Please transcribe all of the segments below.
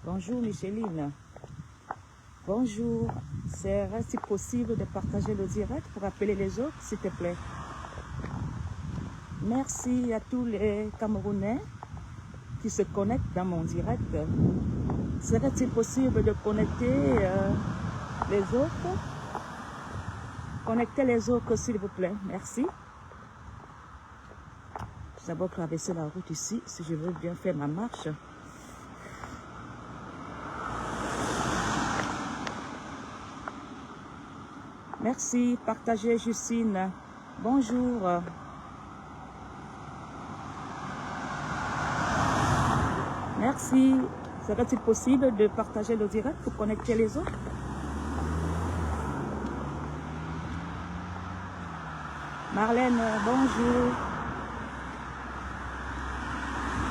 Bonjour Micheline. Bonjour. Serait-il possible de partager le direct pour appeler les autres, s'il te plaît? Merci à tous les Camerounais qui se connectent dans mon direct. Serait-il possible de connecter les autres? Connectez les autres, s'il vous plaît. Merci. Je vais d'abord traverser la route ici, si je veux bien faire ma marche. Merci. Partagez, Justine. Bonjour. Merci. Serait-il possible de partager le direct pour connecter les autres? Marlène, bonjour.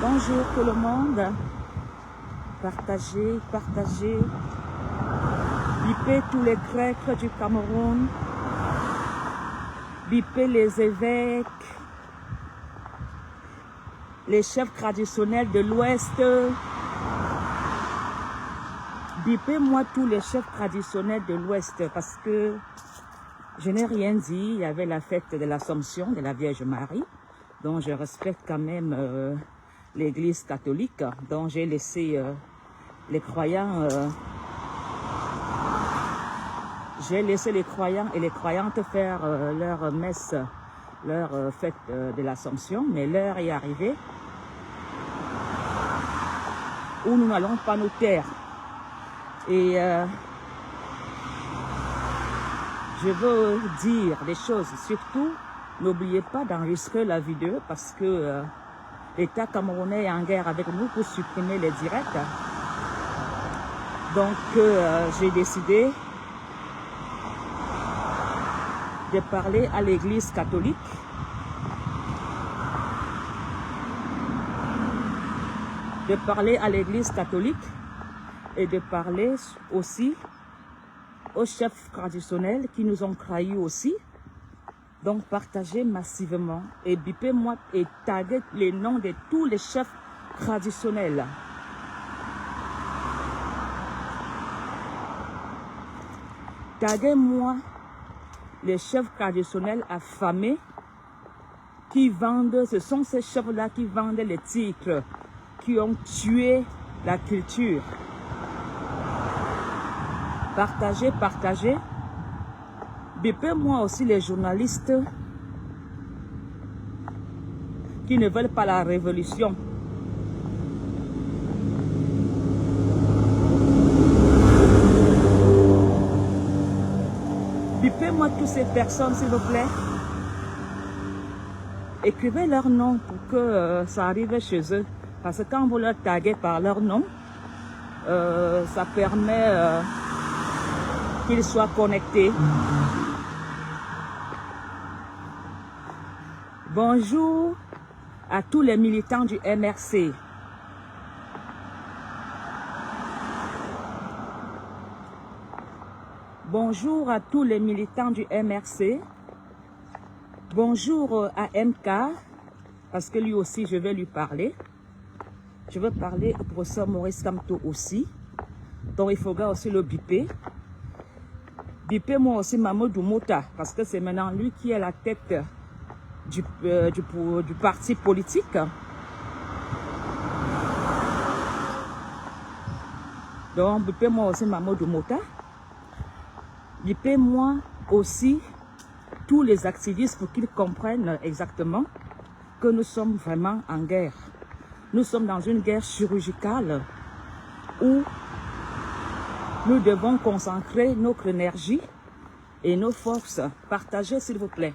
Bonjour tout le monde. Partagez, partagez. Bipez tous les Grecs du Cameroun. Bipez les évêques. Les chefs traditionnels de l'Ouest. Bipez-moi tous les chefs traditionnels de l'Ouest parce que je n'ai rien dit. Il y avait la fête de l'Assomption de la Vierge Marie, dont je respecte quand même l'Église catholique, dont j'ai laissé les croyants. J'ai laissé les croyants et les croyantes faire leur messe, leur fête de l'Assomption, mais l'heure est arrivée où nous n'allons pas nous taire. Et je veux dire des choses, surtout, n'oubliez pas d'enregistrer la vidéo parce que l'État camerounais est en guerre avec nous pour supprimer les directs. Donc, j'ai décidé de parler à l'Église catholique. De parler à l'Église catholique et de parler aussi aux chefs traditionnels qui nous ont trahis aussi. Donc, partagez massivement et bipez-moi et taguez les noms de tous les chefs traditionnels. Taguez-moi les chefs traditionnels affamés qui vendent, ce sont ces chefs-là qui vendent les titres, qui ont tué la culture. Partagez, partagez. Bipez-moi aussi les journalistes qui ne veulent pas la révolution. Bipez-moi toutes ces personnes, s'il vous plaît. Écrivez leur nom pour que ça arrive chez eux. Parce que quand vous leur taguez par leur nom, ça permet qu'ils soient connectés. Bonjour à tous les militants du MRC. Bonjour à tous les militants du MRC. Bonjour à MK, parce que lui aussi, je vais lui parler. Je veux parler au professeur Maurice Kamto aussi. Donc, il faudra aussi le biper. Bipez-moi aussi Mamadou Mota, parce que c'est maintenant lui qui est la tête du parti politique. Donc, bipez-moi aussi Mamadou Mota. Bipez-moi aussi tous les activistes pour qu'ils comprennent exactement que nous sommes vraiment en guerre. Nous sommes dans une guerre chirurgicale où nous devons concentrer notre énergie et nos forces. Partagez, s'il vous plaît.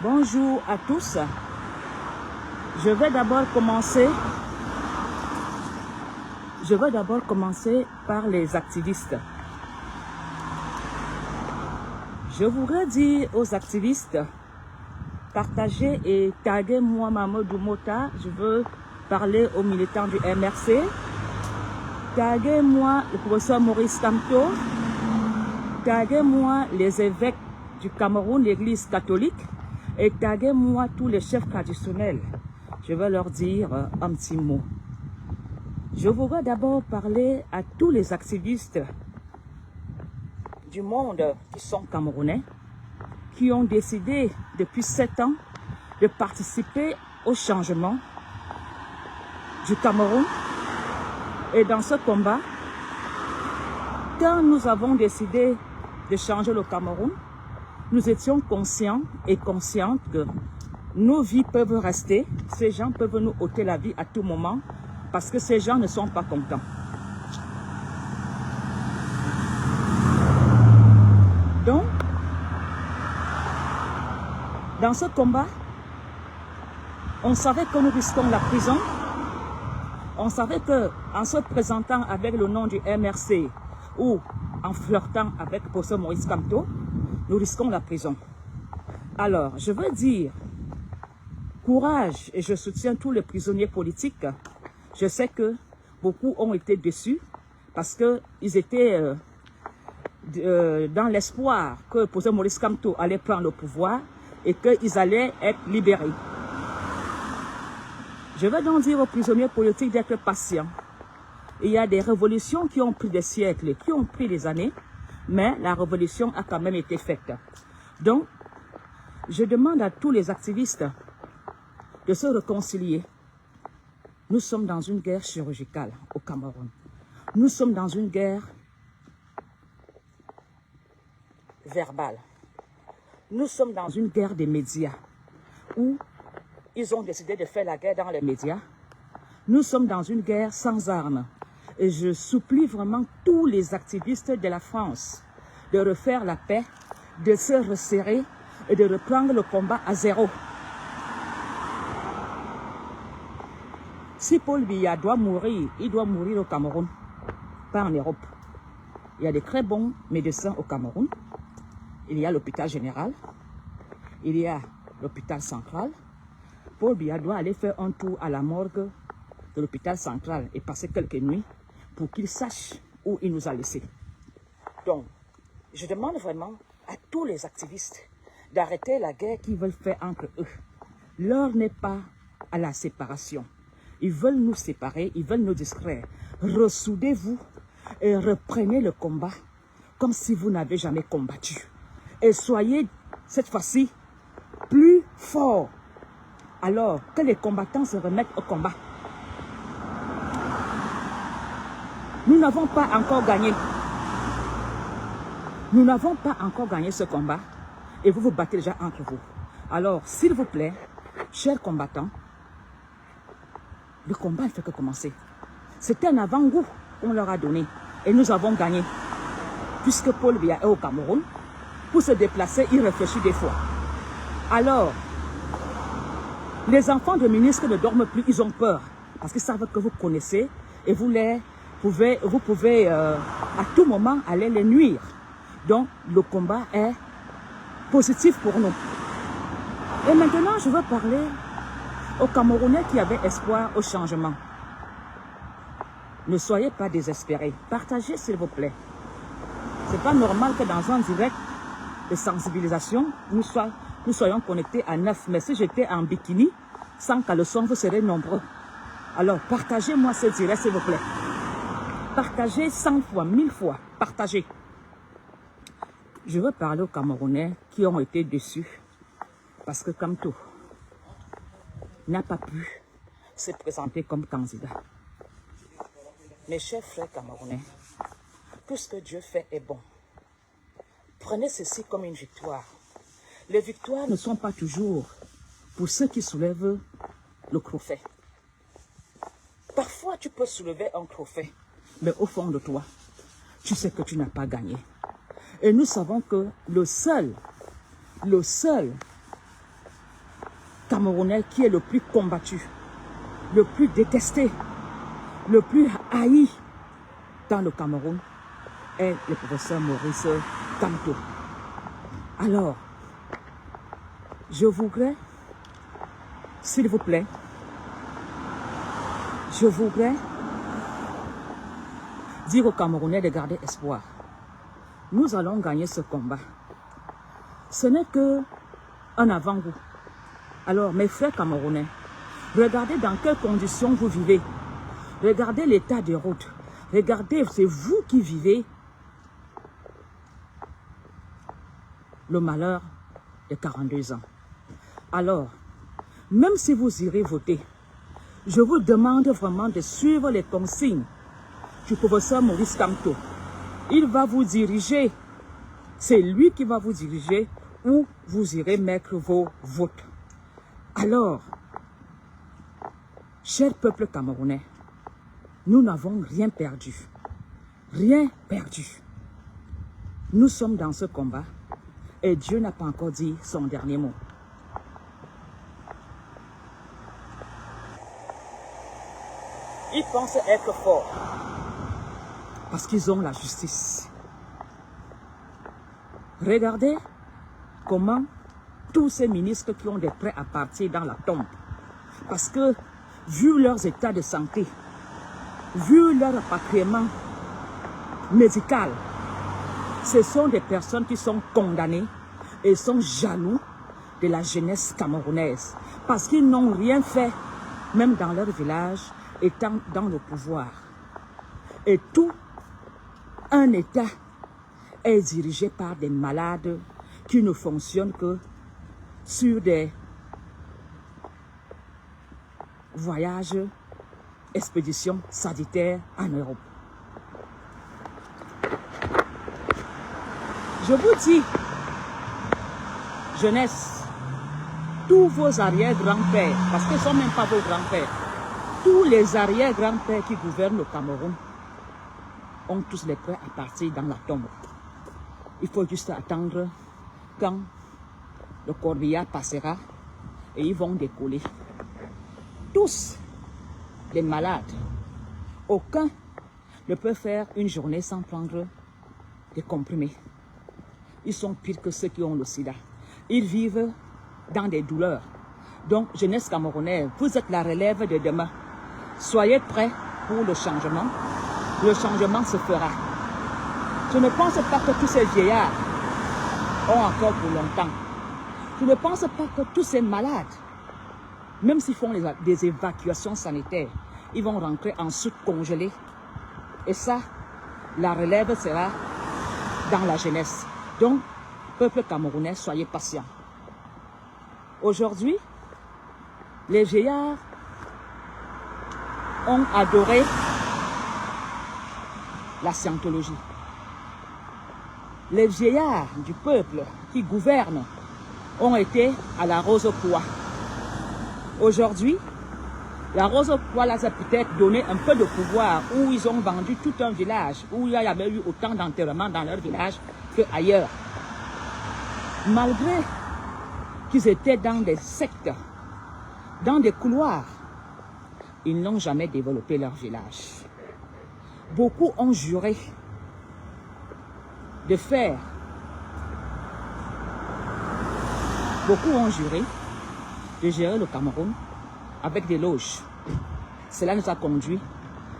Bonjour à tous. Je vais d'abord commencer par les activistes. Je voudrais dire aux activistes, partagez et taguez-moi Mamadou Mota. Je veux parler aux militants du MRC. Taguez-moi le professeur Maurice Kamto. Taguez-moi les évêques du Cameroun, l'Église catholique. Et taguez-moi tous les chefs traditionnels. je vais leur dire un petit mot. Je voudrais d'abord parler à tous les activistes du monde qui sont camerounais, qui ont décidé depuis 7 ans de participer au changement du Cameroun. Et dans ce combat, quand nous avons décidé de changer le Cameroun, nous étions conscients et conscientes que nos vies peuvent rester, ces gens peuvent nous ôter la vie à tout moment, parce que ces gens ne sont pas contents. Donc, dans ce combat, on savait que nous risquons la prison. On savait qu'en se présentant avec le nom du MRC ou en flirtant avec le professeur Maurice Kamto, nous risquons la prison. Alors, je veux dire, courage, et je soutiens tous les prisonniers politiques. Je sais que beaucoup ont été déçus parce qu'ils étaient dans l'espoir que le professeur Maurice Kamto allait prendre le pouvoir et qu'ils allaient être libérés. Je veux donc dire aux prisonniers politiques d'être patients. Il y a des révolutions qui ont pris des siècles, qui ont pris des années, mais la révolution a quand même été faite. Donc, je demande à tous les activistes de se réconcilier. Nous sommes dans une guerre chirurgicale au Cameroun. Nous sommes dans une guerre verbale. Nous sommes dans une guerre des médias où ils ont décidé de faire la guerre dans les médias. Nous sommes dans une guerre sans armes. Et je supplie vraiment tous les activistes de la France de refaire la paix, de se resserrer et de reprendre le combat à zéro. Si Paul Biya doit mourir, il doit mourir au Cameroun, pas en Europe. Il y a des très bons médecins au Cameroun. Il y a l'hôpital général, il y a l'hôpital central. Paul Biya doit aller faire un tour à la morgue de l'hôpital central et passer quelques nuits pour qu'il sache où il nous a laissés. Donc, je demande vraiment à tous les activistes d'arrêter la guerre qu'ils veulent faire entre eux. L'heure n'est pas à la séparation. Ils veulent nous séparer, ils veulent nous distraire. Ressoudez-vous et reprenez le combat comme si vous n'avez jamais combattu. Et soyez, cette fois-ci, plus forts. Alors que les combattants se remettent au combat. Nous n'avons pas encore gagné. Nous n'avons pas encore gagné ce combat. Et vous vous battez déjà entre vous. Alors, s'il vous plaît, chers combattants, le combat ne fait que commencer. C'était un avant-goût qu'on leur a donné. Et nous avons gagné. Puisque Paul Biya est au Cameroun, pour se déplacer, il réfléchit des fois. Alors, les enfants de ministres ne dorment plus, ils ont peur. Parce qu'ils savent que vous connaissez et vous pouvez à tout moment aller les nuire. Donc, le combat est positif pour nous. Et maintenant, je veux parler aux Camerounais qui avaient espoir au changement. Ne soyez pas désespérés. Partagez, s'il vous plaît. Ce n'est pas normal que dans un direct de sensibilisation, nous soyons connectés à 9. Mais si j'étais en bikini, sans caleçon, vous serez nombreux. Alors, partagez-moi ce direct, s'il vous plaît. Partagez 100 fois, 1000 fois. Partagez. Je veux parler aux Camerounais qui ont été déçus. Parce que Kamto n'a pas pu se présenter comme candidat. Mes chers frères camerounais, tout ce que Dieu fait est bon. Prenez ceci comme une victoire. Les victoires ne sont pas toujours pour ceux qui soulèvent le trophée. Parfois, tu peux soulever un trophée, mais au fond de toi, tu sais que tu n'as pas gagné. Et nous savons que le seul Camerounais qui est le plus combattu, le plus détesté, le plus haï dans le Cameroun est le professeur Maurice Kamto. Alors, je voudrais, s'il vous plaît, je voudrais dire aux Camerounais de garder espoir. Nous allons gagner ce combat. Ce n'est qu'un avant-goût. Alors, mes frères camerounais, Regardez dans quelles conditions vous vivez. Regardez l'état des routes. Regardez, c'est vous qui vivez le malheur de 42 ans. Alors, même si vous irez voter, je vous demande vraiment de suivre les consignes du professeur Maurice Kamto. Il va vous diriger. C'est lui qui va vous diriger où vous irez mettre vos votes. Alors, cher peuple camerounais, nous n'avons rien perdu. Rien perdu. Nous sommes dans ce combat et Dieu n'a pas encore dit son dernier mot. Ils pensent être forts parce qu'ils ont la justice. Regardez comment tous ces ministres qui ont des prêts à partir dans la tombe, parce que vu leurs états de santé, vu leur rapatriement médical, ce sont des personnes qui sont condamnées et sont jaloux de la jeunesse camerounaise parce qu'ils n'ont rien fait, même dans leur village, étant dans le pouvoir. Et tout un État est dirigé par des malades qui ne fonctionnent que sur des voyages, expéditions sanitaires en Europe. Je vous dis, jeunesse, tous vos arrière-grands-pères, parce que ce ne sont même pas vos grands-pères, tous les arrière-grands-pères qui gouvernent le Cameroun ont tous les prêts à partir dans la tombe. Il faut juste attendre quand le corbillard passera et ils vont décoller. Tous les malades, aucun ne peut faire une journée sans prendre des comprimés. Ils sont pires que ceux qui ont le sida. Ils vivent dans des douleurs. Donc, jeunesse camerounaise, vous êtes la relève de demain. Soyez prêts pour le changement. Le changement se fera. Je ne pense pas que tous ces vieillards ont encore pour longtemps. Je ne pense pas que tous ces malades, même s'ils font des évacuations sanitaires, ils vont rentrer en soute congelée. Et ça, la relève sera dans la jeunesse. Donc, peuple camerounais, soyez patients. Aujourd'hui, les vieillards ont adoré la scientologie. Les vieillards du peuple qui gouvernent ont été à la Rose-Croix. Aujourd'hui, la Rose-Croix les a peut-être donné un peu de pouvoir, où ils ont vendu tout un village, où il y avait eu autant d'enterrements dans leur village qu'ailleurs. Malgré qu'ils étaient dans des sectes, dans des couloirs, ils n'ont jamais développé leur village. Beaucoup ont juré de faire. Beaucoup ont juré de gérer le Cameroun avec des loges. Cela nous a conduit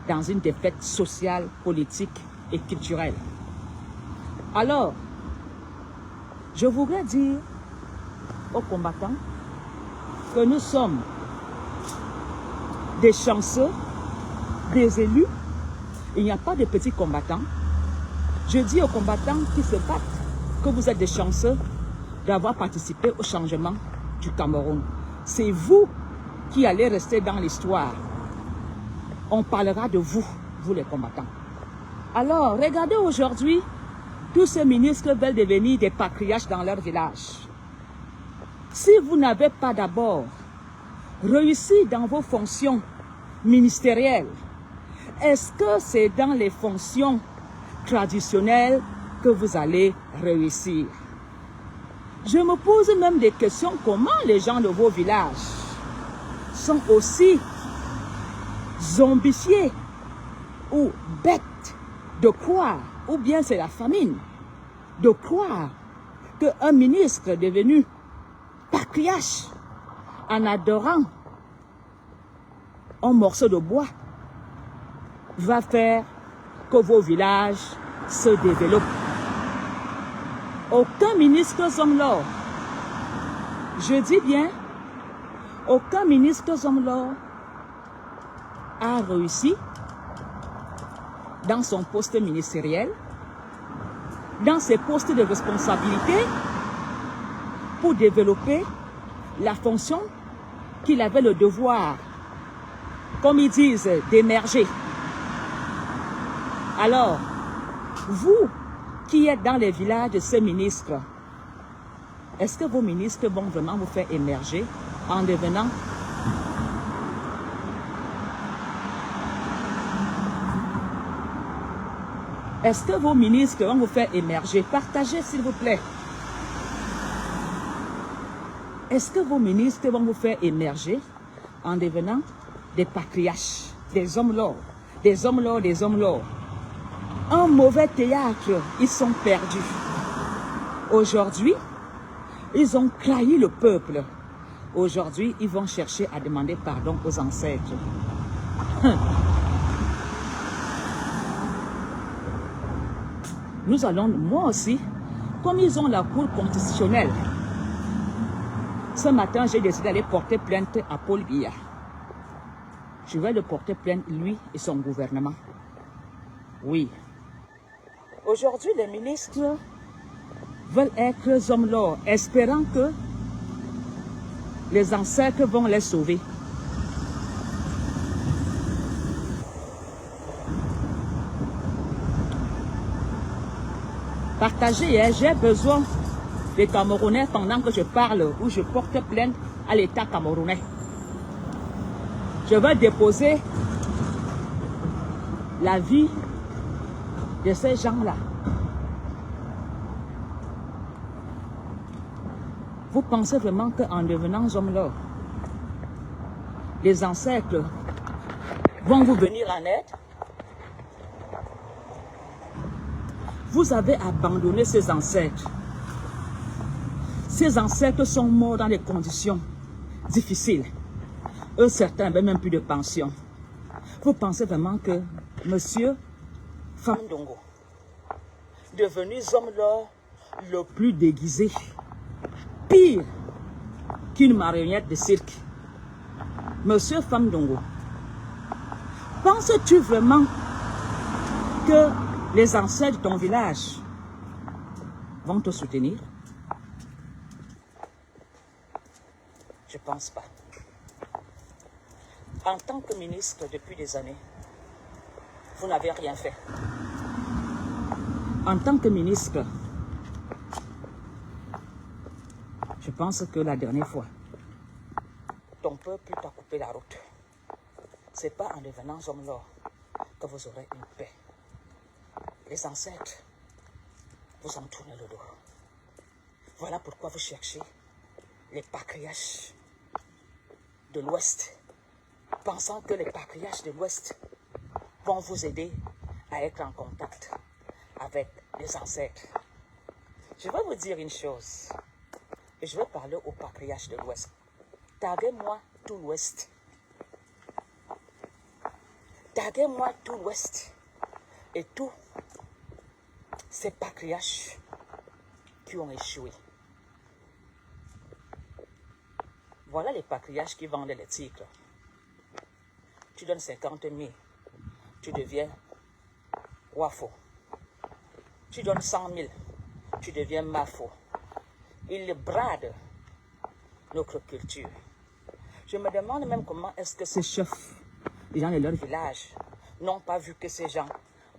dans une défaite sociale, politique et culturelle. Alors, je voudrais dire aux combattants que nous sommes des chanceux, des élus. Il n'y a pas de petits combattants. Je dis aux combattants qui se battent que vous êtes des chanceux d'avoir participé au changement du Cameroun. C'est vous qui allez rester dans l'histoire. On parlera de vous, vous les combattants. Alors, regardez aujourd'hui, tous ces ministres veulent devenir des patriarches dans leur village. Si vous n'avez pas d'abord réussi dans vos fonctions ministérielles, est-ce que c'est dans les fonctions traditionnelles que vous allez réussir? Je me pose même des questions, comment les gens de vos villages sont aussi zombifiés ou bêtes de croire, ou bien c'est la famine, de croire qu'un ministre devenu patriarche en adorant un morceau de bois va faire que vos villages se développent. Aucun ministre sont là. Je dis bien, Aucun ministre Zomlor a réussi dans son poste ministériel, dans ses postes de responsabilité, pour développer la fonction qu'il avait le devoir, comme ils disent, d'émerger. Alors, vous qui êtes dans les villages de ces ministres, est-ce que vos ministres vont vraiment vous faire émerger en devenant Est-ce que vos ministres vont vous faire émerger? Partagez, s'il vous plaît. Est-ce que vos ministres vont vous faire émerger en devenant des patriarches, des hommes lourds, des hommes lourds, des hommes lourds? Un mauvais théâtre, ils sont perdus. Aujourd'hui, ils ont trahi le peuple. Aujourd'hui, ils vont chercher à demander pardon aux ancêtres. Nous allons, moi aussi, comme ils ont la Cour constitutionnelle, ce matin, j'ai décidé d'aller porter plainte à Paul Biya. Je vais le porter plainte, lui et son gouvernement. Oui. Aujourd'hui, les ministres veulent être hommes lourds, espérant que les ancêtres vont les sauver. Partagez, hein, j'ai besoin des Camerounais pendant que je parle ou je porte plainte à l'État camerounais. Je vais déposer la vie de ces gens-là. Vous pensez vraiment qu'en devenant homme là, les ancêtres vont vous venir en aide? Vous avez abandonné ces ancêtres. Ces ancêtres sont morts dans des conditions difficiles. Eux, certains n'avaient même plus de pension. Vous pensez vraiment que Monsieur Famdongo, devenu homme l'or le plus déguisé, pire qu'une marionnette de cirque, Monsieur Famdongo, penses-tu vraiment que les ancêtres de ton village vont te soutenir? Je ne pense pas. En tant que ministre depuis des années, vous n'avez rien fait. En tant que ministre, je pense que la dernière fois, ton peuple t'a coupé la route. Ce n'est pas en devenant homme l'or que vous aurez une paix. Les ancêtres vous ont tourné le dos. Voilà pourquoi vous cherchez les patriarches de l'Ouest, pensant que les patriarches de l'Ouest vont vous aider à être en contact avec les ancêtres. Je vais vous dire une chose, et je vais parler aux patriarches de l'Ouest. Taguez-moi tout l'Ouest. Taguez-moi tout l'Ouest et tous ces patriarches qui ont échoué. Voilà les patriarches qui vendent les tigres. Tu donnes 50 000, tu deviens Wafo. Tu donnes 100 000, tu deviens Mafo. Ils bradent notre culture. Je me demande même comment est-ce que ces chefs, les gens de leur village, n'ont pas vu que ces gens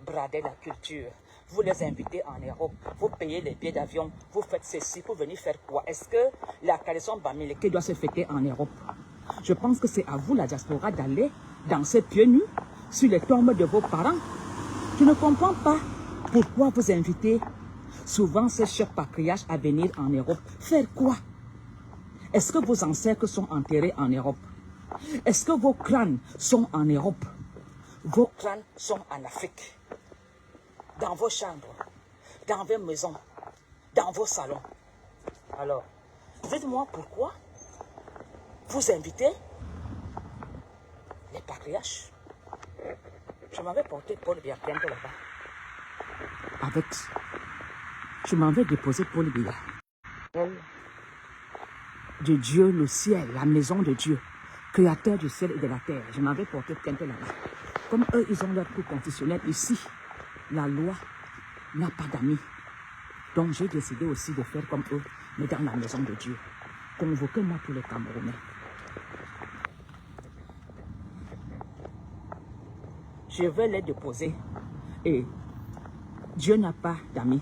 bradaient la culture. Vous les invitez en Europe, vous payez les billets d'avion, vous faites ceci pour venir faire quoi? Est-ce que la tradition Bamileke doit se fêter en Europe? Je pense que c'est à vous, la diaspora, d'aller danser pieds nus sur les tombes de vos parents. Je ne comprends pas pourquoi vous invitez souvent ces chefs patriarches à venir en Europe. Faire quoi? Est-ce que vos ancêtres sont enterrés en Europe? Est-ce que vos crânes sont en Europe? Vos crânes sont en Afrique. Dans vos chambres, dans vos maisons, dans vos salons. Alors, dites-moi pourquoi vous invitez les patriarches. Je m'avais porté Paul Biya là-bas. Avec, je m'en vais déposer Paul Biya. de Dieu, le ciel, la maison de Dieu, créateur du ciel et de la terre. Je m'avais porté plainte là-bas. Comme eux, ils ont leur cours constitutionnel ici, la loi n'a pas d'amis. Donc j'ai décidé aussi de faire comme eux, mais dans la maison de Dieu. Convoquez-moi tous les Camerounais. Je vais les déposer. Et Dieu n'a pas d'amis.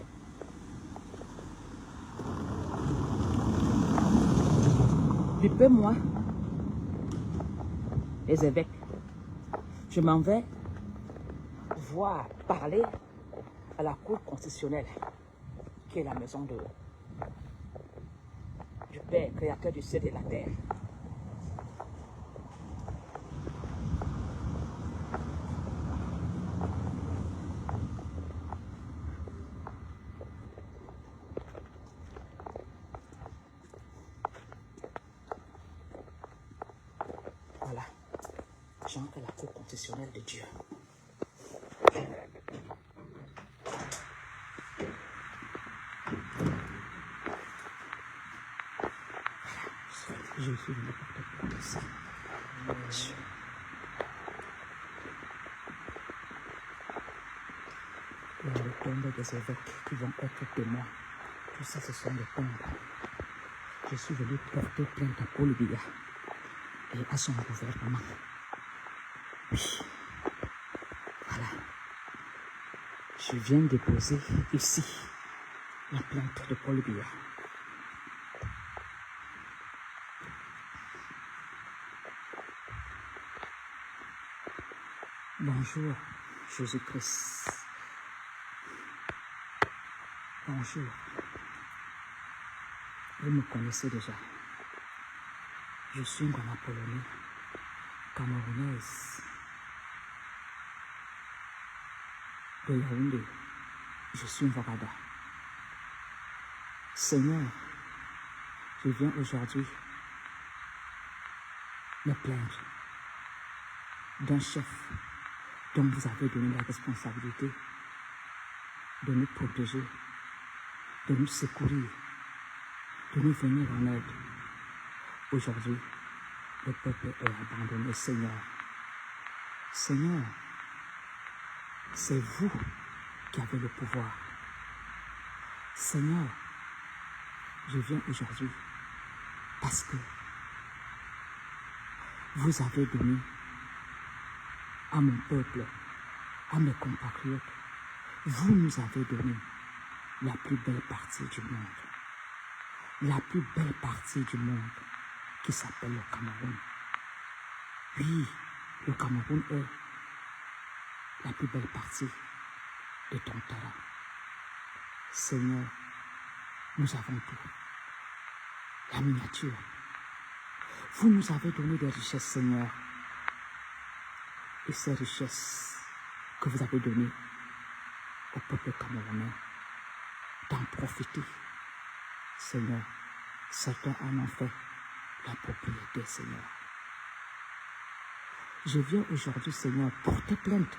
Dupez-moi les évêques. Je m'en vais voir parler à la Cour constitutionnelle, qui est la maison du Père, créateur du ciel et de la terre. Voilà, j'entre à la Cour constitutionnelle de Dieu. Je suis venu porter plainte ici. Il y a le tombe des évêques qui vont être témoins. Tout ça, ce sont des tombes. Je suis venu porter plainte à Paul Biya et à son gouvernement. Oui. Voilà. Je viens déposer ici la plainte de Paul Biya. Bonjour, Jésus-Christ. Bonjour. Vous me connaissez déjà. Je suis une Ghana polonais, camerounaise, de Yaoundé. Je suis une Varada. Seigneur, je viens aujourd'hui me plaindre d'un chef dont vous avez donné la responsabilité de nous protéger, de nous secourir, de nous venir en aide. Aujourd'hui, le peuple est abandonné, Seigneur. Seigneur, c'est vous qui avez le pouvoir. Seigneur, je viens aujourd'hui parce que vous avez donné à mon peuple, à mes compatriotes, vous nous avez donné la plus belle partie du monde. La plus belle partie du monde qui s'appelle le Cameroun. Oui, le Cameroun est la plus belle partie de ton terrain. Seigneur, nous avons tout. La miniature. Vous nous avez donné des richesses, Seigneur. Et ces richesses que vous avez données au peuple camerounais, d'en profiter. Seigneur, certains en ont fait la propriété, Seigneur. Je viens aujourd'hui, Seigneur, porter plainte,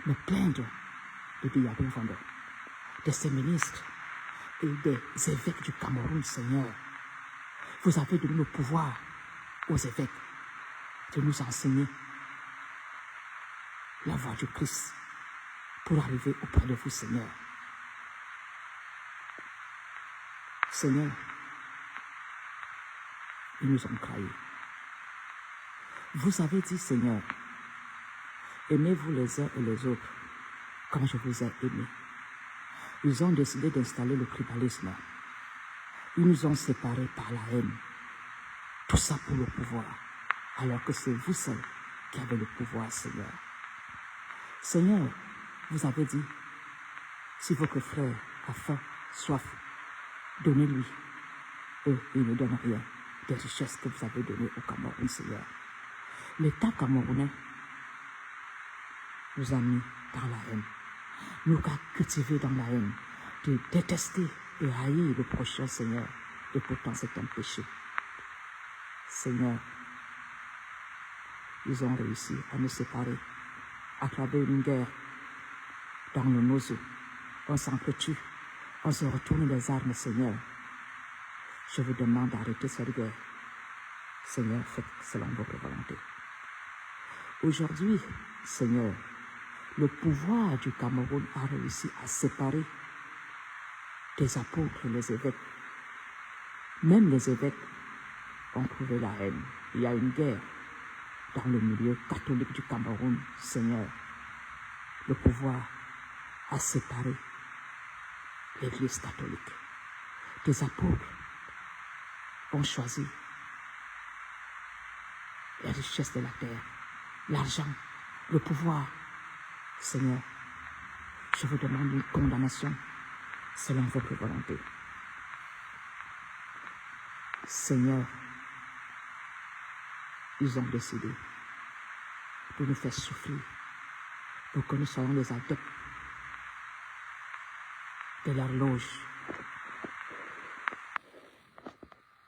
me plaindre de Biyabu Vando, de ses ministres et des évêques du Cameroun, Seigneur. Vous avez donné le pouvoir aux évêques de nous enseigner la voie du Christ pour arriver auprès de vous, Seigneur. Seigneur, ils nous ont trahis. Vous avez dit, Seigneur, aimez-vous les uns et les autres comme je vous ai aimés. Ils ont décidé d'installer le tribalisme. Ils nous ont séparés par la haine. Tout ça pour le pouvoir, alors que c'est vous seul qui avez le pouvoir, Seigneur. Seigneur, vous avez dit, si votre frère a faim, soif, donnez-lui. Eux, ils ne donnent rien des richesses que vous avez données au Cameroun, Seigneur. L'État camerounais nous a mis dans la haine, nous a cultivés dans la haine, de détester et haïr le prochain, Seigneur. Et pourtant, c'est un péché. Seigneur, ils ont réussi à nous séparer à travers une guerre dans le Nozo. On s'entretue, on se retourne les armes, Seigneur. Je vous demande d'arrêter cette guerre. Seigneur, faites selon votre volonté. Aujourd'hui, Seigneur, le pouvoir du Cameroun a réussi à séparer des apôtres et les évêques. Même les évêques ont trouvé la haine. Il y a une guerre dans le milieu catholique du Cameroun, Seigneur. Le pouvoir a séparé l'Église catholique. Des apôtres ont choisi les richesses de la terre, l'argent, le pouvoir. Seigneur, je vous demande une condamnation selon votre volonté. Seigneur, ils ont décidé de nous faire souffrir pour que nous soyons les adeptes de leur loge.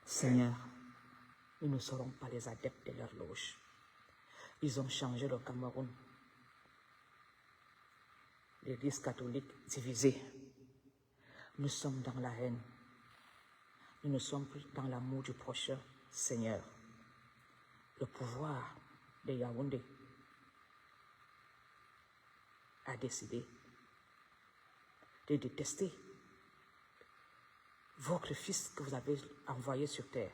Seigneur, nous ne serons pas les adeptes de leur loge. Ils ont changé le Cameroun. L'Église catholique divisée. Nous sommes dans la haine. Nous ne sommes plus dans l'amour du prochain, Seigneur. Le pouvoir de Yaoundé a décidé de détester votre Fils que vous avez envoyé sur terre.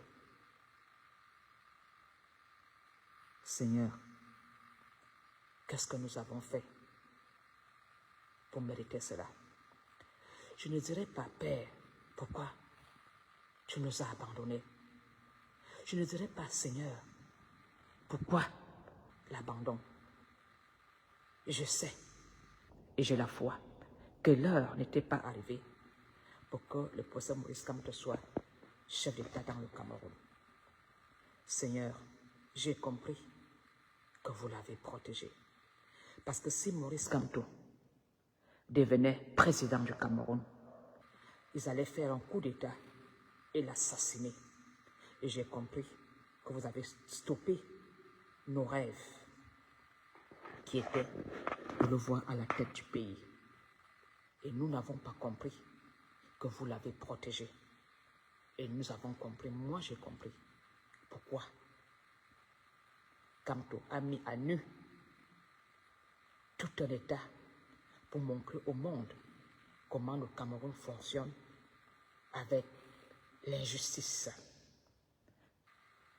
Seigneur, qu'est-ce que nous avons fait pour mériter cela? Je ne dirais pas, Père, pourquoi tu nous as abandonnés. Je ne dirais pas, Seigneur, pourquoi l'abandon. Je sais et j'ai la foi que l'heure n'était pas arrivée pour que le professeur Maurice Kamto soit chef d'État dans le Cameroun. Seigneur, j'ai compris que vous l'avez protégé. Parce que si Maurice Kamto devenait président du Cameroun, ils allaient faire un coup d'État et l'assassiner. Et j'ai compris que vous avez stoppé nos rêves qui étaient de le voir à la tête du pays. Et nous n'avons pas compris que vous l'avez protégé. Et nous avons compris, moi j'ai compris, pourquoi Kamto a mis à nu tout un État pour montrer au monde comment le Cameroun fonctionne avec l'injustice.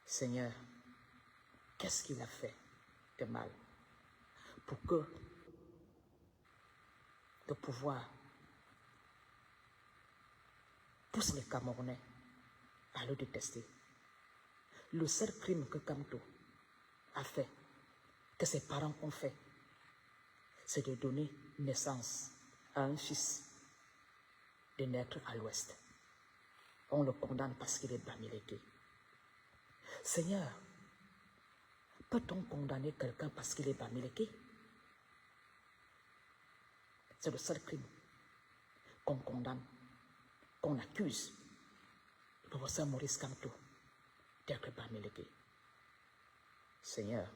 Seigneur, qu'est-ce qu'il a fait de mal pour que le pouvoir pousse les Camerounais à le détester? Le seul crime que Kamto a fait, que ses parents ont fait, c'est de donner naissance à un fils de naître à l'ouest. On le condamne parce qu'il est bamiléké. Seigneur, peut-on condamner quelqu'un parce qu'il est bamiléké? C'est le seul crime qu'on condamne, qu'on accuse le professeur Maurice Kamto d'être bamiléké. Seigneur,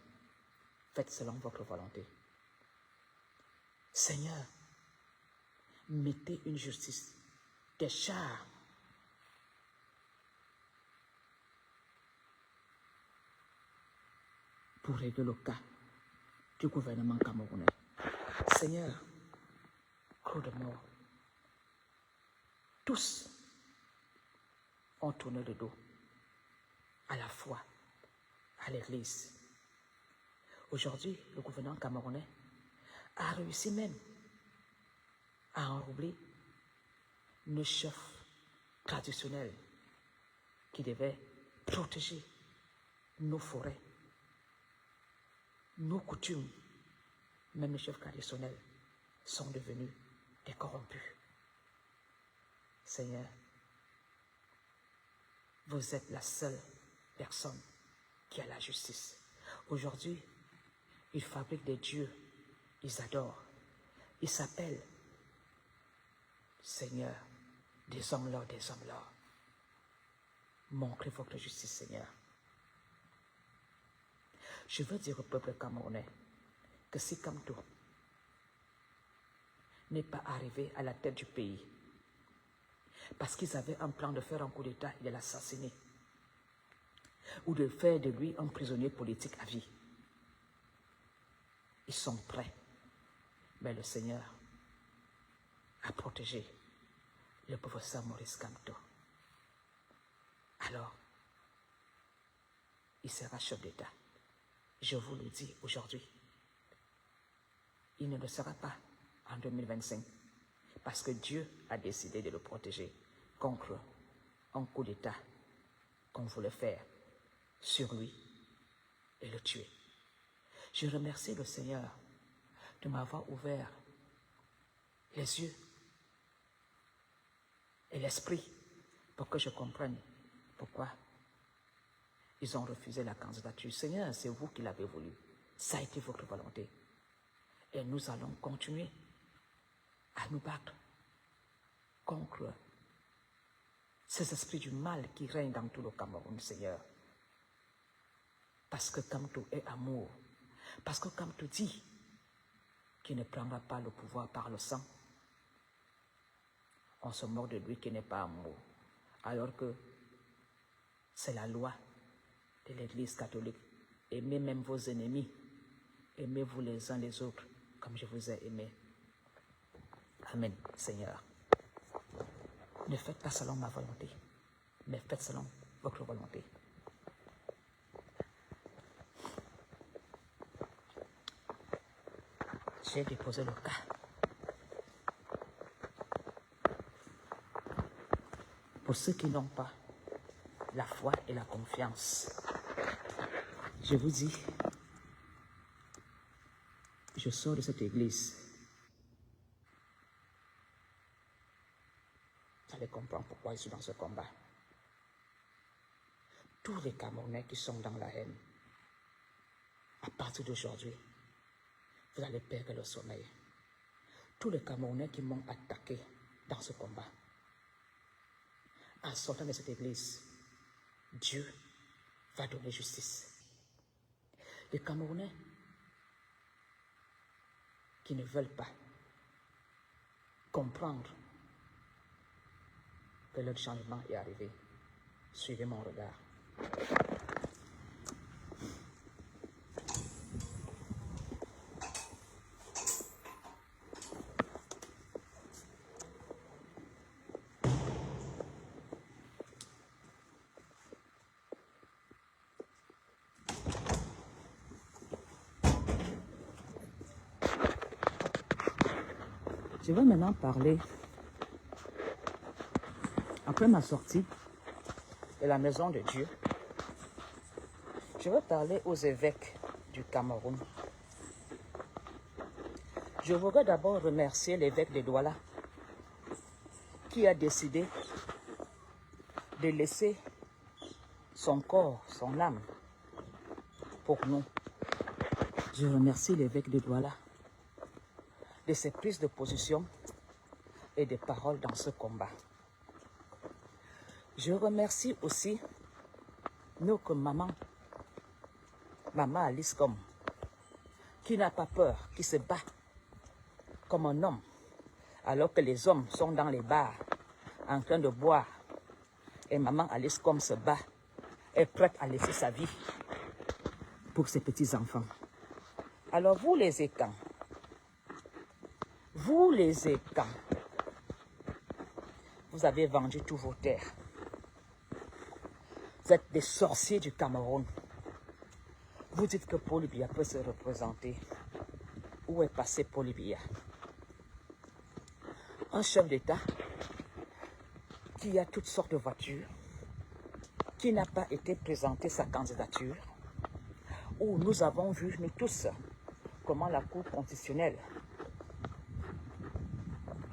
faites selon votre volonté. Seigneur, mettez une justice, des chars pour régler le cas du gouvernement camerounais. Seigneur, trop de morts. Tous ont tourné le dos à la foi, à l'Église. Aujourd'hui, le gouvernement camerounais a réussi même à enrôler nos chefs traditionnels qui devaient protéger nos forêts, nos coutumes. Même les chefs traditionnels sont devenus des corrompus. Seigneur, vous êtes la seule personne qui a la justice. Aujourd'hui, ils fabriquent des dieux, ils adorent. Ils s'appellent, Seigneur, des hommes-là, des hommes-là. Montrez votre justice, Seigneur. Je veux dire au peuple camerounais que si Kamto n'est pas arrivé à la tête du pays, Parce qu'ils avaient un plan de faire un coup d'État et de l'assassiner. Ou de faire de lui un prisonnier politique à vie. Ils sont prêts. Mais le Seigneur a protégé le professeur Maurice Kamto. Alors, il sera chef d'État. Je vous le dis aujourd'hui. Il ne le sera pas en 2025 parce que Dieu a décidé de le protéger contre un coup d'État qu'on voulait faire sur lui et le tuer. Je remercie le Seigneur de m'avoir ouvert les yeux et l'esprit pour que je comprenne pourquoi ils ont refusé la candidature. Seigneur, c'est vous qui l'avez voulu. Ça a été votre volonté. Et nous allons continuer à nous battre contre ces esprits du mal qui règnent dans tout le Cameroun, Seigneur. Parce que Kamto est amour. Parce que Kamto dit qu'il ne prendra pas le pouvoir par le sang. On se moque de lui qui n'est pas amour. Alors que c'est la loi de l'Église catholique. Aimez même vos ennemis. Aimez-vous les uns les autres comme je vous ai aimé. Amen, Seigneur. Ne faites pas selon ma volonté, mais faites selon votre volonté. J'ai déposé le cas. Pour ceux qui n'ont pas la foi et la confiance, je vous dis, je sors de cette église. Vous allez comprendre pourquoi je suis dans ce combat. Tous les Camerounais qui sont dans la haine, à partir d'aujourd'hui, vous allez perdre le sommeil. Tous les Camerounais qui m'ont attaqué dans ce combat, en sortant de cette église, Dieu va donner justice. Les Camerounais qui ne veulent pas comprendre que leur changement est arrivé, suivez mon regard. Je vais maintenant parler, après ma sortie de la maison de Dieu, je vais parler aux évêques du Cameroun. Je voudrais d'abord remercier l'évêque de Douala qui a décidé de laisser son corps, son âme pour nous. Je remercie l'évêque de Douala de ses prises de position et de paroles dans ce combat. Je remercie aussi notre maman Alice Com, qui n'a pas peur, qui se bat comme un homme, alors que les hommes sont dans les bars en train de boire. Et maman Alice Com se bat, est prête à laisser sa vie pour ses petits-enfants. Alors vous les écans, vous avez vendu tous vos terres. Vous êtes des sorciers du Cameroun. Vous dites que Paul Biya peut se représenter. Où est passé Paul Biya? Un chef d'État qui a toutes sortes de voitures, qui n'a pas été présenté sa candidature, où nous avons vu, nous tous, comment la Cour constitutionnelle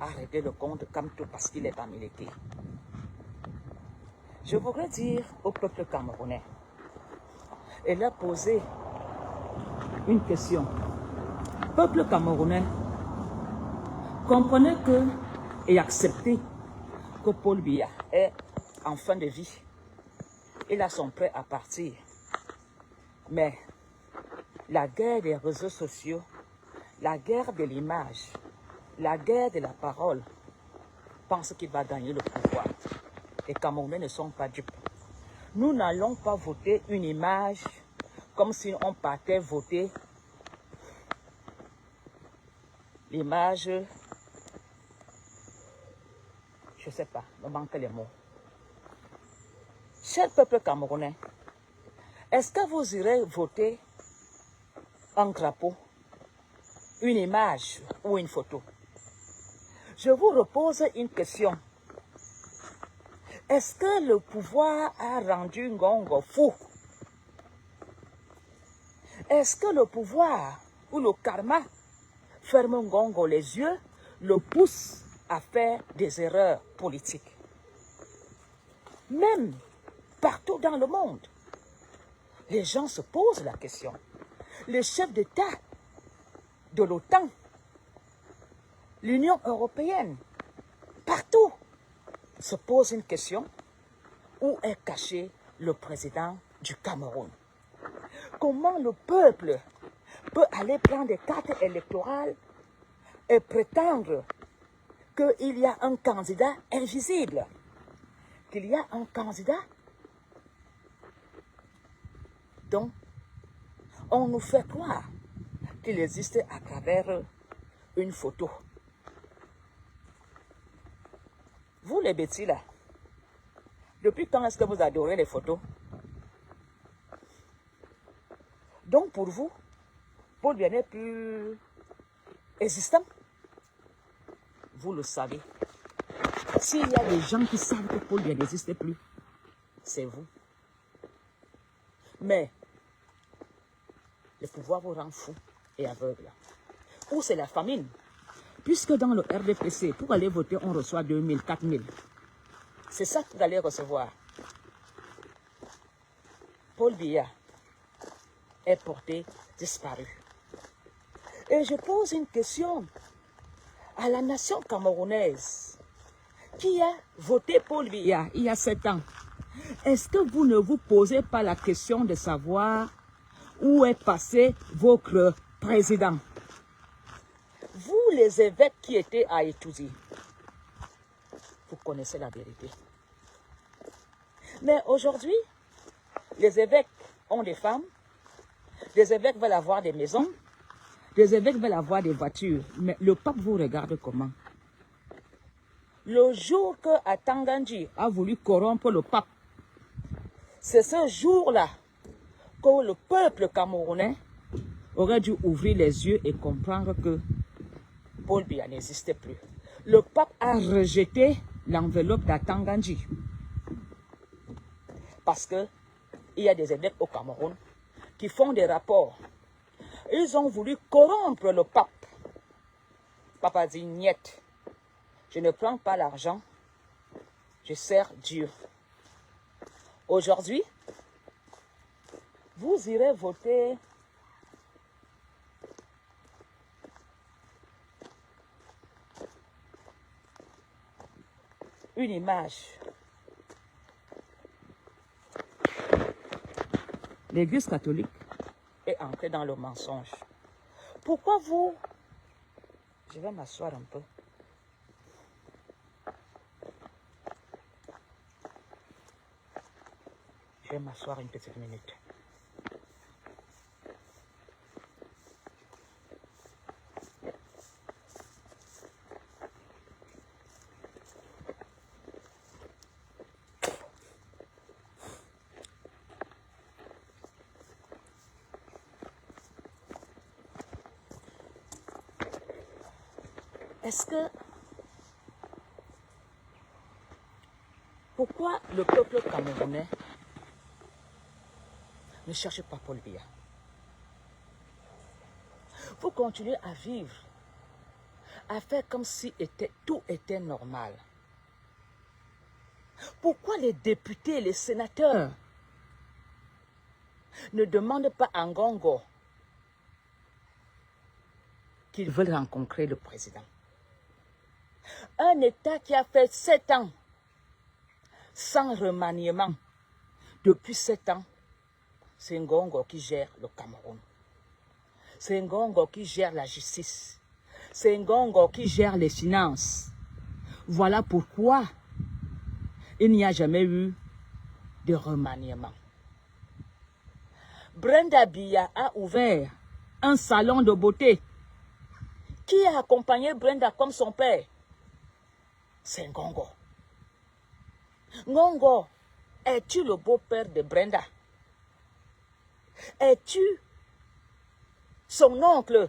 a réglé le compte de Kamto parce qu'il est américain. Je voudrais dire au peuple camerounais et leur poser une question. Peuple camerounais, comprenez que et acceptez que Paul Biya est en fin de vie. Il a son prêt à partir. Mais la guerre des réseaux sociaux, la guerre de l'image, la guerre de la parole pense qu'il va gagner le pouvoir. Les Camerounais ne sont pas dupes. Nous n'allons pas voter une image comme si on partait voter l'image, je ne sais pas, me manque les mots. Cher peuple camerounais, est-ce que vous irez voter un drapeau, une image ou une photo? Je vous repose une question. Est-ce que le pouvoir a rendu Ngongo fou? Est-ce que le pouvoir ou le karma ferme Ngongo les yeux, le pousse à faire des erreurs politiques? Même partout dans le monde, les gens se posent la question. Les chefs d'État de l'OTAN, l'Union européenne, partout, se posent une question. Où est caché le président du Cameroun? Comment le peuple peut aller prendre des cartes électorales et prétendre qu'il y a un candidat invisible, qu'il y a un candidat dont on nous fait croire qu'il existe à travers une photo. Vous les bêtis là, depuis quand est-ce que vous adorez les photos? Donc pour vous, Paul Biya n'est plus existant. Vous le savez. S'il y a des gens qui savent que Paul Biya n'existe plus, c'est vous. Mais le pouvoir vous rend fou et aveugle. Ou c'est la famine. Puisque dans le RDPC, pour aller voter, on reçoit 2000, 4000. C'est ça que vous allez recevoir. Paul Biya est porté disparu. Et je pose une question à la nation camerounaise qui a voté Paul Biya il y a 7 ans. Est-ce que vous ne vous posez pas la question de savoir où est passé votre président? Vous, les évêques qui étaient à Étouzi, vous connaissez la vérité. Mais aujourd'hui, les évêques ont des femmes, les évêques veulent avoir des maisons, les évêques veulent avoir des voitures. Mais le pape vous regarde comment? Le jour que Atangandji a voulu corrompre le pape, c'est ce jour-là que le peuple camerounais aurait dû ouvrir les yeux et comprendre que Paul Biya n'existait plus. Le pape a rejeté l'enveloppe d'Atangandji. Parce qu'il y a des évêques au Cameroun qui font des rapports. Ils ont voulu corrompre le pape. Le pape a dit, niet, je ne prends pas l'argent, je sers Dieu. Aujourd'hui, vous irez voter une image. L'Église catholique est entrée dans le mensonge. Pourquoi vous... Je vais m'asseoir un peu. Je vais m'asseoir une petite minute. Est-ce que... Pourquoi le peuple camerounais ne cherche pas Paul Biya? Vous continuez à vivre, à faire comme si tout était normal. Pourquoi les députés, les sénateurs ne demandent pas à Ngongo qu'ils veulent rencontrer le président? Un État qui a fait 7 ans sans remaniement. Depuis 7 ans, c'est Ngongo qui gère le Cameroun. C'est Ngongo qui gère la justice. C'est Ngongo qui gère les finances. Voilà pourquoi il n'y a jamais eu de remaniement. Brenda Biya a ouvert un salon de beauté. Qui a accompagné Brenda comme son père? C'est Ngongo. Ngongo, es-tu le beau-père de Brenda? Es-tu son oncle?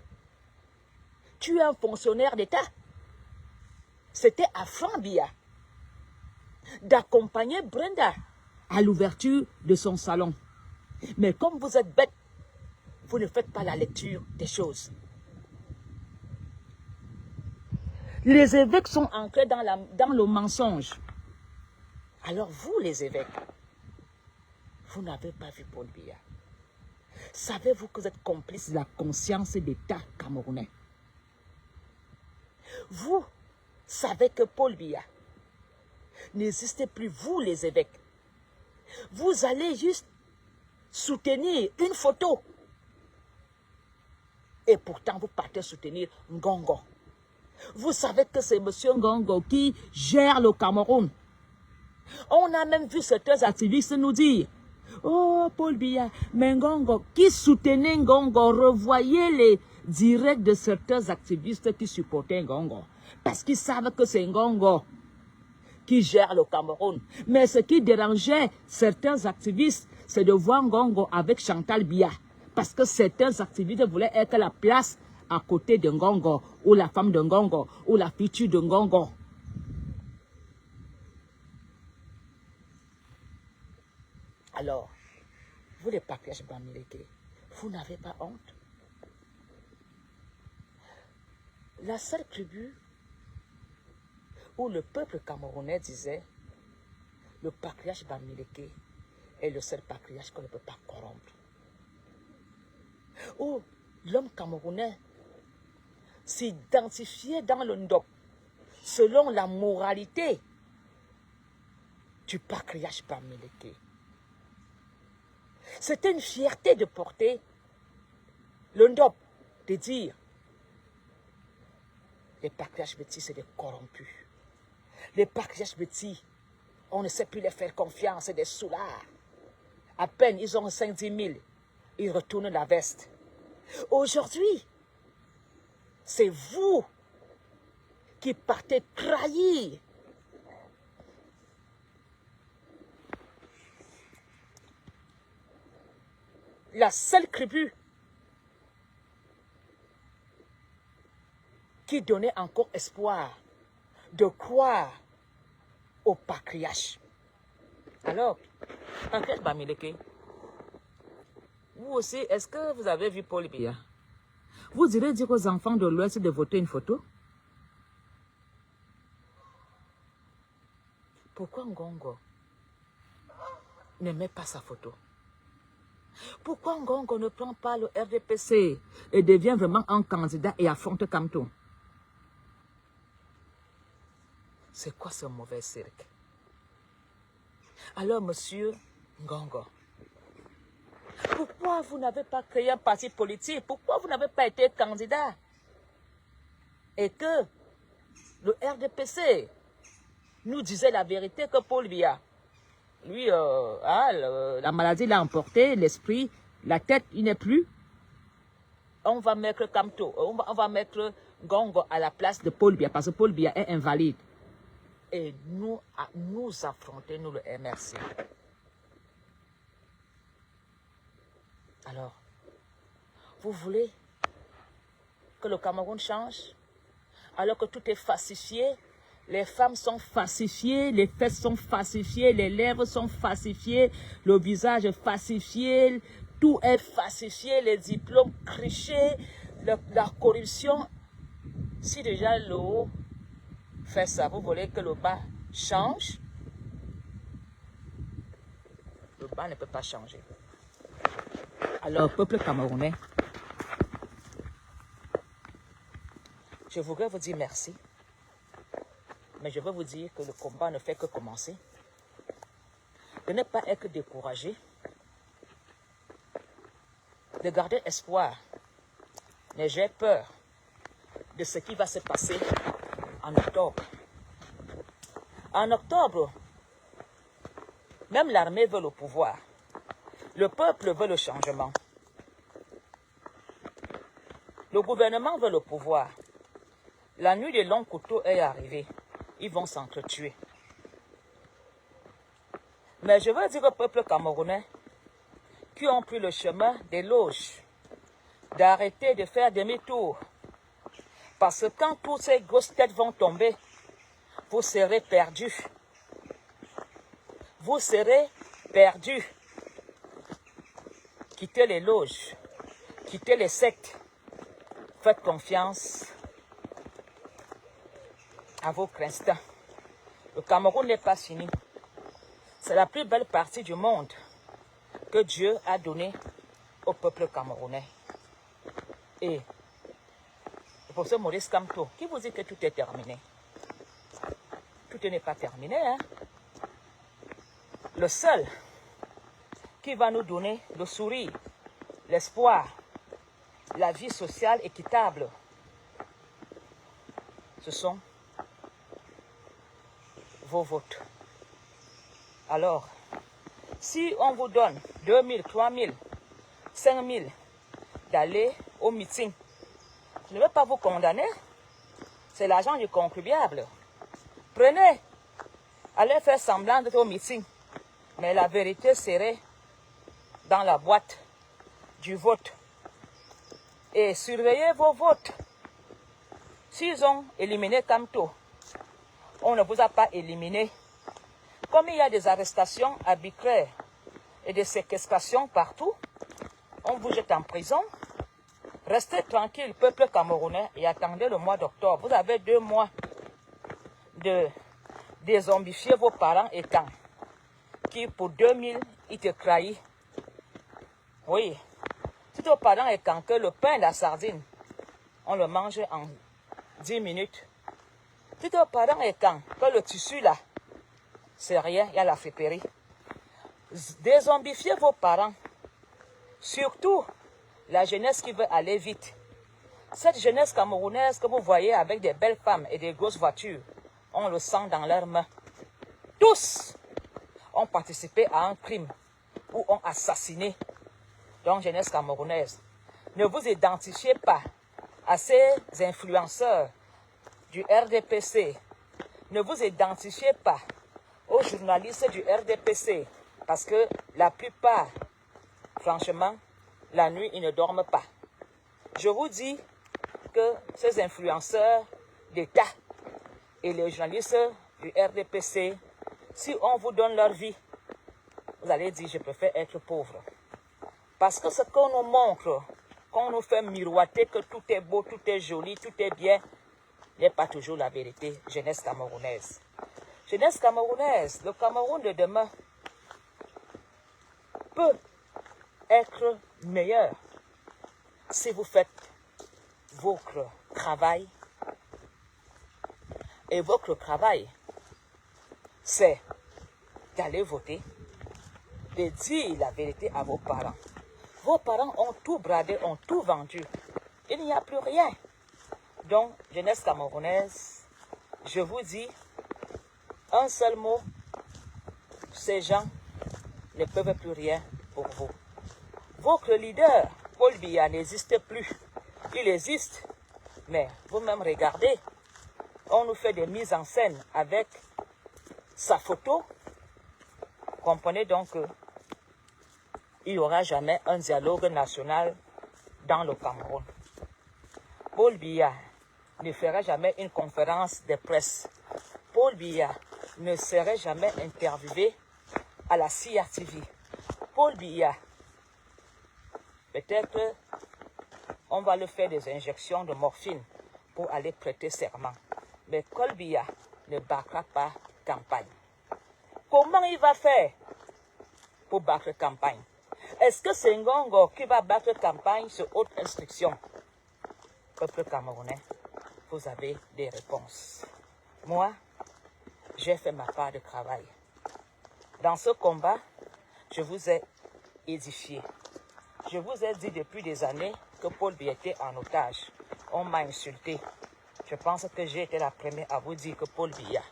Tu es un fonctionnaire d'État. C'était à Franck Biya d'accompagner Brenda à l'ouverture de son salon. Mais comme vous êtes bête, vous ne faites pas la lecture des choses. Les évêques sont ancrés dans le mensonge. Alors vous, les évêques, vous n'avez pas vu Paul Biya. Savez-vous que vous êtes complices de la conscience d'État camerounais? Vous savez que Paul Biya n'existe plus, vous les évêques. Vous allez juste soutenir une photo. Et pourtant, vous partez soutenir Ngongo. Vous savez que c'est M. Ngongo qui gère le Cameroun. On a même vu certains activistes nous dire, oh, Paul Biya, mais Ngongo, qui soutenait Ngongo, revoyez les directs de certains activistes qui supportaient Ngongo. Parce qu'ils savent que c'est Ngongo qui gère le Cameroun. Mais ce qui dérangeait certains activistes, c'est de voir Ngongo avec Chantal Biya. Parce que certains activistes voulaient être à la place à côté de Ngongo, ou la femme de Ngongo, ou la future de Ngongo. Alors, vous les patriarches Bamileke, vous n'avez pas honte? La seule tribu où le peuple camerounais disait, le patriarche Bamileke est le seul patriarche qu'on ne peut pas corrompre. Où l'homme camerounais s'identifiait dans le Ndop selon la moralité du patriarche Bamileke. C'était une fierté de porter le Ndop, de dire les patriarches Bétis, c'est des corrompus. Les patriarches Bétis, on ne sait plus les faire confiance, c'est des soulards. À peine ils ont 5-10 000, ils retournent la veste. Aujourd'hui, c'est vous qui partez trahir la seule tribu qui donnait encore espoir de croire au patriarche. Alors, patriarche Bamileke, vous aussi, est-ce que vous avez vu Paul Biya? Vous irez dire aux enfants de l'Ouest de voter une photo? Pourquoi Ngongo ne met pas sa photo? Pourquoi Ngongo ne prend pas le RDPC et devient vraiment un candidat et affronte Kamto? C'est quoi ce mauvais cirque? Alors, monsieur Ngongo, pourquoi vous n'avez pas créé un parti politique? Pourquoi vous n'avez pas été candidat? Et que le RDPC nous disait la vérité que Paul Biya, lui, la maladie l'a emporté, l'esprit, la tête, il n'est plus. On va mettre Kamto, on va mettre Ngongo à la place de Paul Biya parce que Paul Biya est invalide. Et nous affronter, nous le MRC. Alors, vous voulez que le Cameroun change? Alors que tout est falsifié, les femmes sont falsifiées, les fesses sont falsifiées, les lèvres sont falsifiées, le visage est falsifié, tout est falsifié, les diplômes trichés, la corruption. Si déjà le haut fait ça, vous voulez que le bas change? Le bas ne peut pas changer. Alors, peuple camerounais, je voudrais vous dire merci, mais je veux vous dire que le combat ne fait que commencer. De ne pas être découragé, de garder espoir. Mais j'ai peur de ce qui va se passer en octobre. En octobre, même l'armée veut le pouvoir. Le peuple veut le changement. Le gouvernement veut le pouvoir. La nuit des longs couteaux est arrivée. Ils vont s'entretuer. Mais je veux dire au peuple camerounais qui ont pris le chemin des loges, d'arrêter de faire demi-tour. Parce que quand toutes ces grosses têtes vont tomber, vous serez perdus. Vous serez perdus. Quittez les loges, quittez les sectes. Faites confiance à votre instinct. Le Cameroun n'est pas fini. C'est la plus belle partie du monde que Dieu a donnée au peuple camerounais. Et le professeur Maurice Kamto, qui vous dit que tout est terminé? Tout n'est pas terminé, hein? Le seul qui va nous donner le sourire, l'espoir, la vie sociale équitable, ce sont vos votes. Alors, si on vous donne 2 000, 3 000, 5 000 d'aller au meeting, je ne veux pas vous condamner, c'est l'argent du contribuable. Prenez, allez faire semblant d'être au meeting, mais la vérité serait dans la boîte du vote. Et surveillez vos votes. S'ils ont éliminé Kamto, on ne vous a pas éliminé. Comme il y a des arrestations arbitraires et des séquestrations partout, on vous jette en prison. Restez tranquille, peuple camerounais, et attendez le mois d'octobre. Vous avez 2 mois de dézombifier vos parents étant qui pour 2000, ils te trahissent. Oui. Si tes parents étant que le pain et la sardine, on le mange en 10 minutes. Si tes parents étant que le tissu là, c'est rien, il y a la friperie. Dézombifiez vos parents. Surtout la jeunesse qui veut aller vite. Cette jeunesse camerounaise que vous voyez avec des belles femmes et des grosses voitures, on le sent dans leurs mains. Tous ont participé à un crime ou ont assassiné. Donc, jeunesse camerounaise, ne vous identifiez pas à ces influenceurs du RDPC. Ne vous identifiez pas aux journalistes du RDPC parce que la plupart, franchement, la nuit, ils ne dorment pas. Je vous dis que ces influenceurs d'État et les journalistes du RDPC, si on vous donne leur vie, vous allez dire, je préfère être pauvre. Parce que ce qu'on nous montre, qu'on nous fait miroiter que tout est beau, tout est joli, tout est bien, n'est pas toujours la vérité, jeunesse camerounaise. Jeunesse camerounaise, le Cameroun de demain peut être meilleur si vous faites votre travail. Et votre travail, c'est d'aller voter, de dire la vérité à vos parents. Vos parents ont tout bradé, ont tout vendu. Il n'y a plus rien. Donc, jeunesse camerounaise, je vous dis un seul mot, ces gens ne peuvent plus rien pour vous. Votre leader, Paul Biya, n'existe plus. Il existe, mais vous-même regardez, on nous fait des mises en scène avec sa photo. Comprenez donc qu'il n'y aura jamais un dialogue national dans le Cameroun. Paul Biya ne fera jamais une conférence de presse. Paul Biya ne serait jamais interviewé à la CRTV. Paul Biya, peut-être on va le faire des injections de morphine pour aller prêter serment. Mais Paul Biya ne battra pas campagne. Comment il va faire pour battre campagne? Est-ce que c'est Ngongo qui va battre campagne sur haute instruction? Peuple camerounais, vous avez des réponses. Moi, j'ai fait ma part de travail. Dans ce combat, je vous ai édifié. Je vous ai dit depuis des années que Paul Biya était en otage. On m'a insulté. Je pense que j'ai été la première à vous dire que Paul Biya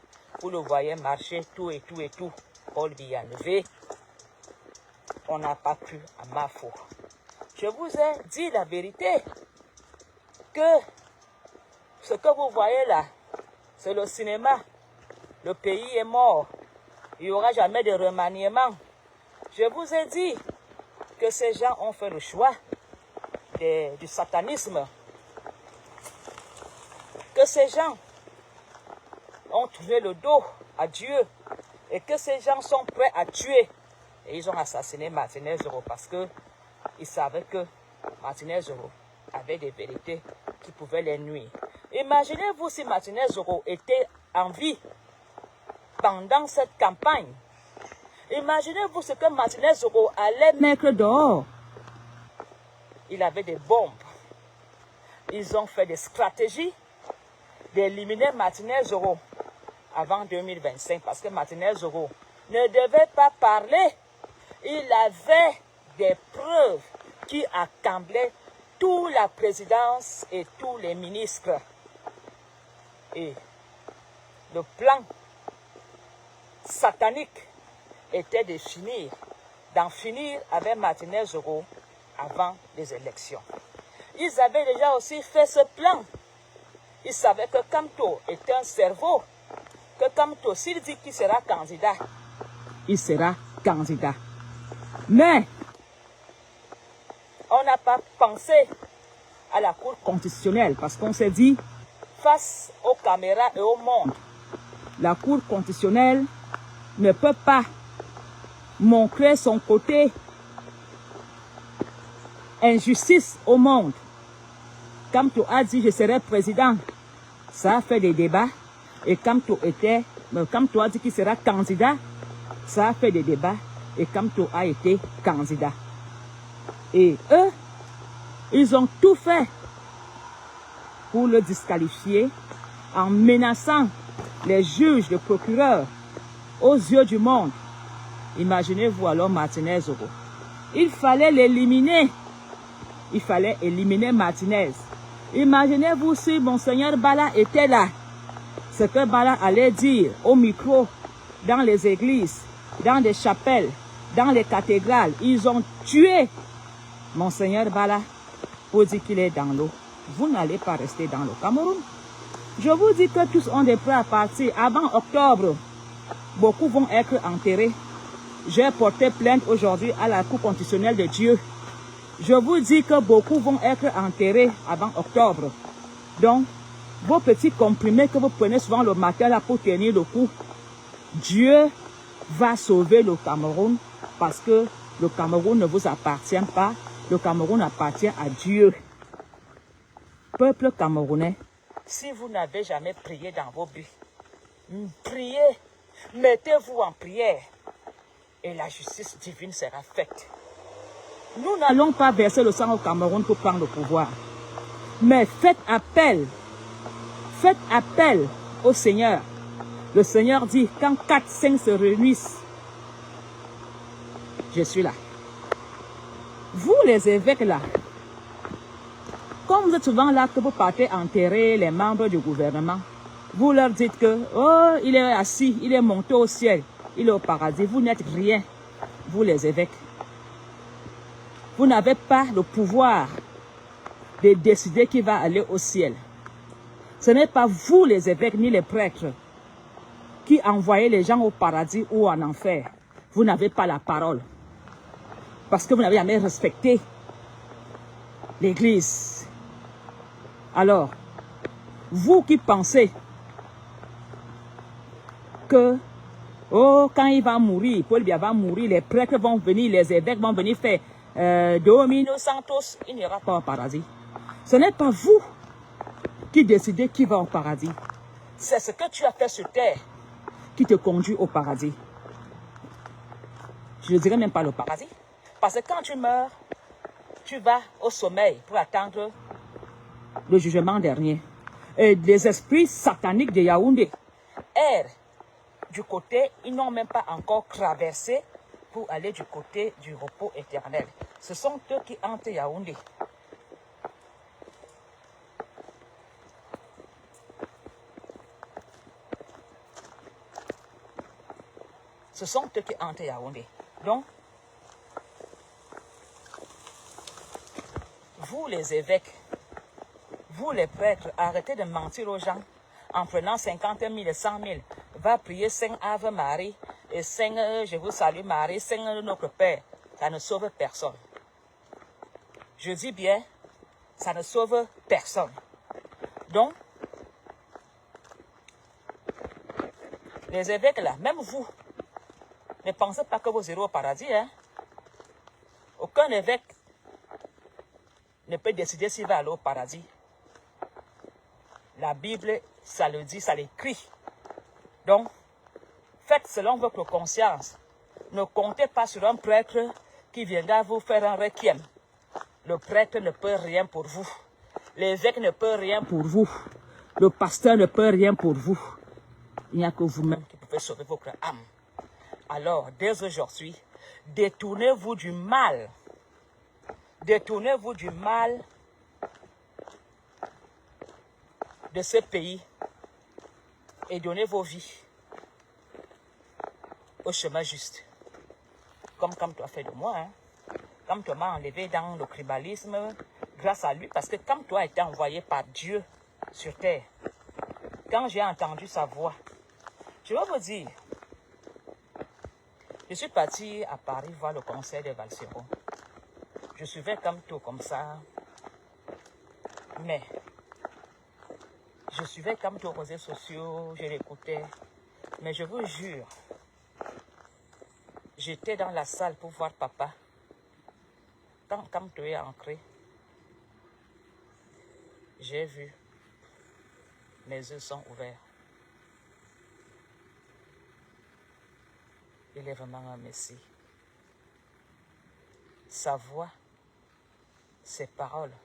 vous le voyez marcher, tout et tout et tout. Paul Biya levé. On n'a pas pu à Mafo. Je vous ai dit la vérité, que ce que vous voyez là, c'est le cinéma. Le pays est mort. Il n'y aura jamais de remaniement. Je vous ai dit que ces gens ont fait le choix du satanisme. Que ces gens ont tourné le dos à Dieu et que ces gens sont prêts à tuer. Et ils ont assassiné Martinez Zoro parce qu'ils savaient que Martinez Zoro avait des vérités qui pouvaient les nuire. Imaginez-vous si Martinez Zoro était en vie pendant cette campagne. Imaginez-vous ce que Martinez Zoro allait mettre dehors. Il avait des bombes. Ils ont fait des stratégies d'éliminer Martinez Zoro avant 2025 parce que Martinez Zoro ne devait pas parler. Il avait des preuves qui accablaient toute la présidence et tous les ministres. Et le plan satanique était de finir, d'en finir avec Martinez Zoro avant les élections. Ils avaient déjà aussi fait ce plan. Ils savaient que Kamto était un cerveau, que Kamto, s'il dit qu'il sera candidat, il sera candidat. Mais on n'a pas pensé à la Cour constitutionnelle parce qu'on s'est dit, face aux caméras et au monde, la Cour constitutionnelle ne peut pas montrer son côté injustice au monde. Kamto a dit je serai président. Ça a fait des débats. Et Kamto a dit qu'il sera candidat. Ça a fait des débats. Et Kamto a été candidat. Et eux, ils ont tout fait pour le disqualifier en menaçant les juges, les procureurs aux yeux du monde. Imaginez-vous alors Martinez Zoro. Il fallait l'éliminer. Il fallait éliminer Martinez. Imaginez-vous si Monseigneur Bala était là. Ce que Bala allait dire au micro, dans les églises, dans les chapelles, dans les cathédrales. Ils ont tué Monseigneur Bala pour dire qu'il est dans l'eau. Vous n'allez pas rester dans le Cameroun. Je vous dis que tous ont des prêts à partir. Avant octobre, beaucoup vont être enterrés. J'ai porté plainte aujourd'hui à la Cour constitutionnelle de Dieu. Je vous dis que beaucoup vont être enterrés avant octobre. Donc, vos petits comprimés que vous prenez souvent le matin là pour tenir le coup, Dieu va sauver le Cameroun parce que le Cameroun ne vous appartient pas. Le Cameroun appartient à Dieu. Peuple camerounais, si vous n'avez jamais prié dans vos buts, priez, mettez-vous en prière et la justice divine sera faite. Nous n'allons pas verser le sang au Cameroun pour prendre le pouvoir. Mais faites appel au Seigneur. Le Seigneur dit, quand 4-5 se réunissent, je suis là. Vous les évêques là, comme vous êtes souvent là que vous partez enterrer les membres du gouvernement, vous leur dites que, oh, il est assis, il est monté au ciel, il est au paradis. Vous n'êtes rien, vous les évêques. Vous n'avez pas le pouvoir de décider qui va aller au ciel. Ce n'est pas vous les évêques ni les prêtres qui envoyez les gens au paradis ou en enfer. Vous n'avez pas la parole. Parce que vous n'avez jamais respecté l'Église. Alors, vous qui pensez que, oh, quand il va mourir, Paul Biya va mourir, les prêtres vont venir, les évêques vont venir faire Domino Santos, il n'ira pas au paradis. Ce n'est pas vous qui décidez qui va au paradis. C'est ce que tu as fait sur terre qui te conduit au paradis. Je ne dirais même pas le paradis. Parce que quand tu meurs, tu vas au sommeil pour attendre le jugement dernier. Et les esprits sataniques de Yaoundé errent du côté, ils n'ont même pas encore traversé pour aller du côté du repos éternel. Ce sont eux qui hantent Yaoundé. Ce sont eux qui entrent à Yaoundé. Donc, vous les évêques, vous les prêtres, arrêtez de mentir aux gens en prenant 50 000 et 100 000. Va prier Saint Ave Marie et Saint Je vous salue Marie, Saint notre Père. Ça ne sauve personne. Je dis bien, ça ne sauve personne. Donc, les évêques là, même vous, ne pensez pas que vous irez au paradis. Hein? Aucun évêque ne peut décider s'il va aller au paradis. La Bible, ça le dit, ça l'écrit. Donc, faites selon votre conscience. Ne comptez pas sur un prêtre qui viendra vous faire un requiem. Le prêtre ne peut rien pour vous. L'évêque ne peut rien pour vous. Le pasteur ne peut rien pour vous. Il n'y a que vous-même qui pouvez sauver votre âme. Alors, dès aujourd'hui, détournez-vous du mal. Détournez-vous du mal de ce pays et donnez vos vies au chemin juste. Comme tu as fait de moi. Hein? Comme tu m'as enlevé dans le tribalisme, grâce à lui, parce que comme toi a été envoyé par Dieu sur terre, quand j'ai entendu sa voix, je vais vous dire, je suis parti à Paris voir le concert de Valsero. Je suivais comme tout comme ça, mais je suivais comme tout aux réseaux sociaux, je l'écoutais, mais je vous jure, j'étais dans la salle pour voir papa. Quand tu es ancré, j'ai vu, mes yeux sont ouverts. Il est vraiment un Messie. Sa voix, ses paroles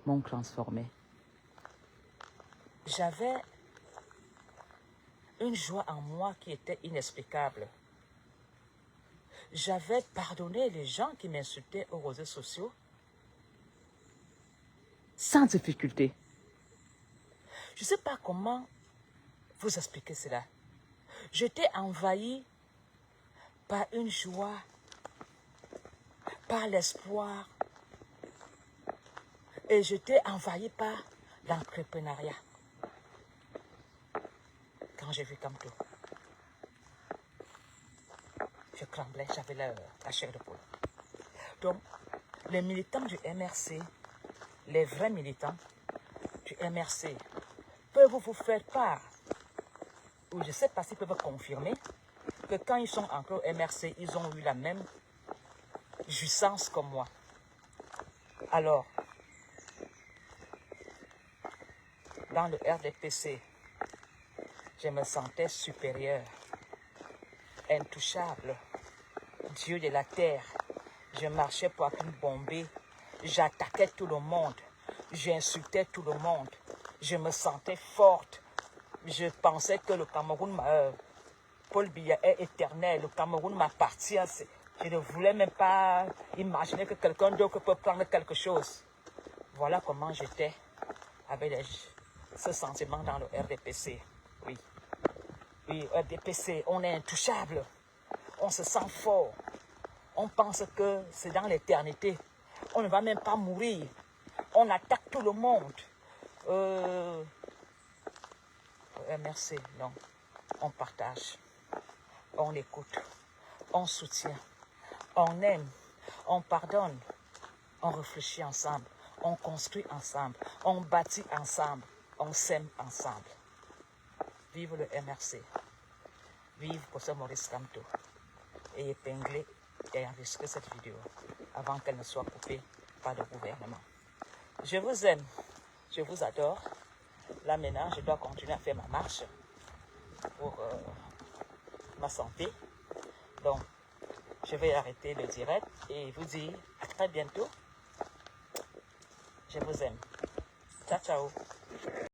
m'ont transformé. J'avais une joie en moi qui était inexplicable. J'avais pardonné les gens qui m'insultaient aux réseaux sociaux sans difficulté. Je ne sais pas comment vous expliquer cela. J'étais envahi par une joie, par l'espoir, et j'étais envahi par l'entrepreneuriat. Quand j'ai vu Kamto, je tremblais, j'avais la chair de poule. Donc, les militants du MRC, les vrais militants du MRC, peuvent vous faire part, ou je ne sais pas s'ils peuvent confirmer, que quand ils sont entrés au MRC, ils ont eu la même jouissance comme moi. Alors, dans le RDPC, je me sentais supérieur, intouchable, Dieu de la terre. Je marchais pour une bombée, j'attaquais tout le monde, j'insultais tout le monde, je me sentais forte. Je pensais que le Cameroun, Paul Biya est éternel, le Cameroun m'appartient. Je ne voulais même pas imaginer que quelqu'un d'autre peut prendre quelque chose. Voilà comment j'étais avec ce sentiment dans le RDPC. Oui. Oui, RDPC, on est intouchable. On se sent fort. On pense que c'est dans l'éternité. On ne va même pas mourir. On attaque tout le monde. Merci. Non. On partage. On écoute. On soutient. On aime. On pardonne. On réfléchit ensemble. On construit ensemble. On bâtit ensemble. On s'aime ensemble. Vive le MRC. Vive José Maurice Kamto. Et épingler et enregistrer cette vidéo avant qu'elle ne soit coupée par le gouvernement. Je vous aime. Je vous adore. Là maintenant, je dois continuer à faire ma marche pour ma santé. Donc, je vais arrêter le direct et vous dire à très bientôt. Je vous aime. Ciao, ciao.